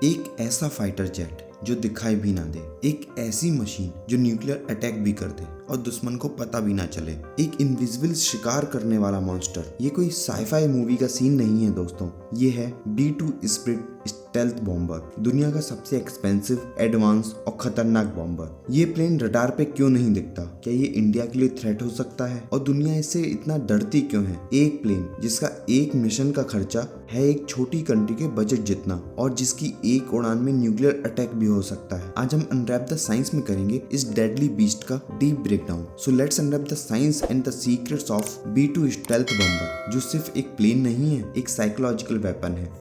एक ऐसा fighter jet जो दिखाई भी ना दे, एक ऐसी मशीन जो न्यूक्लियर अटैक भी कर दे और दुश्मन को पता भी ना चले, एक इनविजिबल शिकार करने वाला मॉन्स्टर। ये कोई साईफाई मूवी का सीन नहीं है दोस्तों, ये है B-2 स्पिरिट स्टेल्थ बॉम्बर, दुनिया का सबसे एक्सपेंसिव, एडवांस और खतरनाक बॉम्बर। ये प्लेन रडार पे क्यों नहीं दिखता? क्या ये इंडिया के लिए थ्रेट हो सकता है? और दुनिया इससे इतना डरती क्यों है? एक प्लेन जिसका एक मिशन का खर्चा है एक छोटी कंट्री के बजट जितना और जिसकी एक उड़ान में न्यूक्लियर अटैक भी हो सकता है। आज हम अनरैप द साइंस में करेंगे इस डेडली बीस्ट का deep breakdown. So let's unwrap the science and the secrets of B-2 stealth bomber, जो सिर्फ एक प्लेन नहीं है, एक साइकोलॉजिकल वेपन है।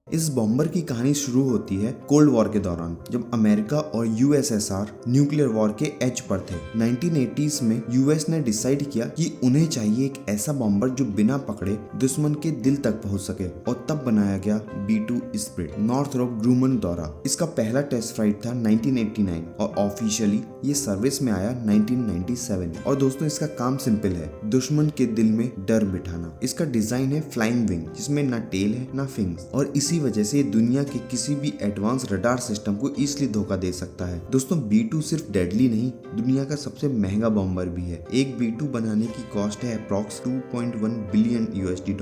इस बॉम्बर की कहानी शुरू होती है कोल्ड वॉर के दौरान, जब अमेरिका और USSR न्यूक्लियर वॉर के एज पर थे। 1980s में यूएस ने डिसाइड किया कि उन्हें चाहिए एक ऐसा बॉम्बर जो बिना पकड़े दुश्मन के दिल तक पहुंच सके, और तब बनाया गया B-2 स्पिरिट नॉर्थरोप ग्रूमन द्वारा। इसका पहला टेस्ट फ्लाइट था 1989 और ऑफिशियली ये सर्विस में आया 1997। और दोस्तों इसका काम सिंपल है, दुश्मन के दिल में डर बिठाना। इसका डिजाइन है फ्लाइंग विंग, जिसमें ना टेल है ना फिंग्स, और इसी वजह से ये दुनिया के किसी भी एडवांस रडार सिस्टम को इजीली धोखा दे सकता है। दोस्तों B-2 सिर्फ डेडली नहीं, दुनिया का सबसे महंगा बॉम्बर भी है। एक B-2 बनाने की कॉस्ट है अप्रॉक्स $2.1 बिलियन USD,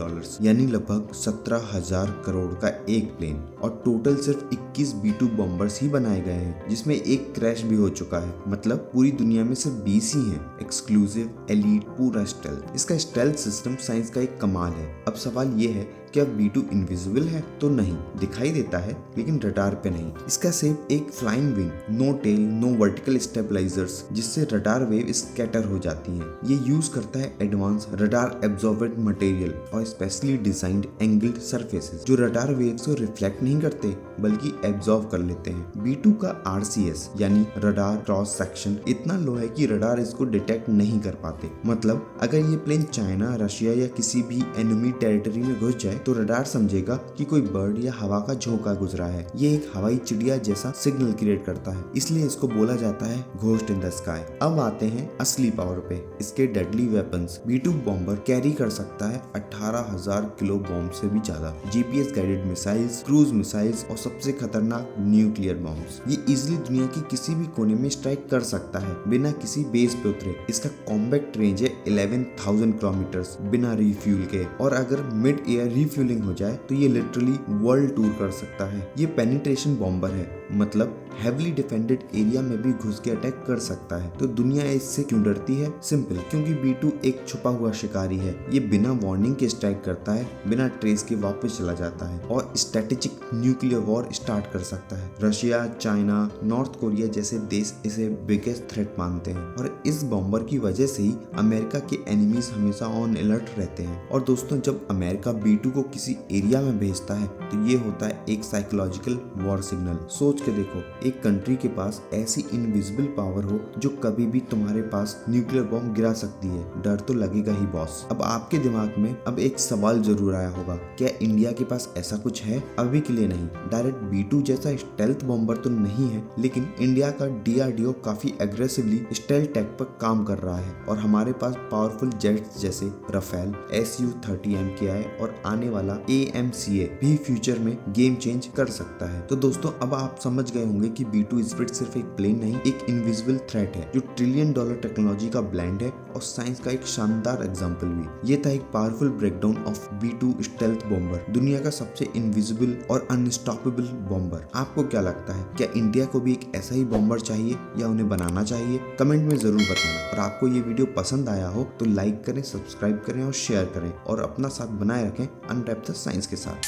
यानी लगभग 17,000 करोड़ का एक प्लेन। और टोटल सिर्फ 21 B-2 बॉम्बर्स ही बनाए गए हैं, जिसमें एक क्रैश भी हो चुका है। मतलब पूरी दुनिया में सिर्फ 20 ही हैं, एक्सक्लूसिव, एलीट, पूरा स्टेल्थ। इसका स्टेल्थ सिस्टम साइंस का एक कमाल है। अब सवाल ये है, क्या B-2 इनविजिबल है? तो नहीं, दिखाई देता है लेकिन रडार पे नहीं। इसका शेप एक flying wing, no tail, no vertical stabilisers, जिससे रडार वेव स्कैटर हो जाती हैं। ये यूज करता है एडवांस रडार एब्जॉर्बेंट मटेरियल और स्पेशली डिजाइंड एंगल्ड सरफेसेस, जो रडार वेव्स को रिफ्लेक्ट नहीं करते बल्कि एब्जॉर्ब कर लेते हैं। B-2 का RCS यानी रडार क्रॉस सेक्शन इतना लो है कि रडार इसको डिटेक्ट नहीं कर पाते। मतलब अगर ये प्लेन चाइना, रशिया या किसी भी एनिमी टेरिटरी में घुस जाए तो रडार समझेगा कि कोई बर्ड या हवा का झोंका गुजरा है। ये एक हवाई चिड़िया जैसा सिग्नल क्रिएट करता है, इसलिए इसको बोला जाता है घोस्ट इन द स्काई। अब आते हैं असली पावर पे। इसके deadly weapons. B-2 bomber carry कर सकता है 18,000 किलो बॉम्ब से भी ज्यादा, GPS guided missiles, cruise missiles और सबसे खतरनाक न्यूक्लियर बॉम्ब्स। ये इजिली दुनिया की किसी भी कोने में स्ट्राइक कर सकता है बिना किसी बेस पे उतरे। इसका कॉम्बैट रेंज है 11,000 किलोमीटर्स बिना रिफ्यूल के, और अगर मिड एयर रिफ्यूलिंग हो जाए तो ये लिटरली वर्ल्ड टूर कर सकता है। ये पेनिट्रेशन बॉम्बर है, मतलब हेवली डिफेंडेड एरिया में भी घुस के अटैक कर सकता है। तो दुनिया इससे क्यों डरती है? सिंपल, क्योंकि B-2 एक छुपा हुआ शिकारी है। ये बिना वार्निंग के स्ट्राइक करता है, बिना ट्रेस के वापस चला जाता है और स्ट्रेटेजिक न्यूक्लियर वॉर स्टार्ट कर सकता है। रशिया, चाइना, नॉर्थ कोरिया जैसे देश इसे बिगेस्ट थ्रेट मानते हैं, और इस बॉम्बर की वजह से ही अमेरिका के एनिमीज हमेशा ऑन अलर्ट रहते हैं। और दोस्तों जब अमेरिका B-2 को किसी एरिया में भेजता है तो ये होता है एक साइकोलॉजिकल वॉर सिग्नल। सोच के देखो, एक कंट्री के पास ऐसी इनविजिबल पावर हो जो कभी भी तुम्हारे पास न्यूक्लियर बॉम्ब गिरा सकती है, डर तो लगेगा ही बॉस। अब आपके दिमाग में अब एक सवाल जरूर आया होगा, क्या इंडिया के पास ऐसा कुछ है? अभी के लिए नहीं। डायरेक्ट B-2 जैसा स्टेल्थ बॉम्बर तो नहीं है, लेकिन इंडिया का DRDO काफी एग्रेसिवली स्टेल्थ टेक पर काम कर रहा है, और हमारे पास पावरफुल जेट्स जैसे राफेल, Su-30 MKI और आने वाला AMCA भी फ्यूचर में गेम चेंज कर सकता है। तो दोस्तों अब आप समझ गए होंगे कि B-2 स्पिरिट सिर्फ एक प्लेन नहीं, एक इनविजिबल थ्रेट है जो $1 ट्रिलियन टेक्नोलॉजी का ब्लेंड है और साइंस का एक शानदार एग्जांपल भी। ये था एक powerful breakdown of B-2 stealth bomber, दुनिया का सबसे इनविजिबल और अनस्टॉपेबल बॉम्बर। आपको क्या लगता है, क्या इंडिया को भी एक ऐसा ही बॉम्बर चाहिए या उन्हें बनाना चाहिए? कमेंट में जरूर बताना। और आपको ये वीडियो पसंद आया हो तो लाइक करें, सब्सक्राइब करें और शेयर करें, और अपना साथ बनाए रखें अनरैप द साइंस के साथ।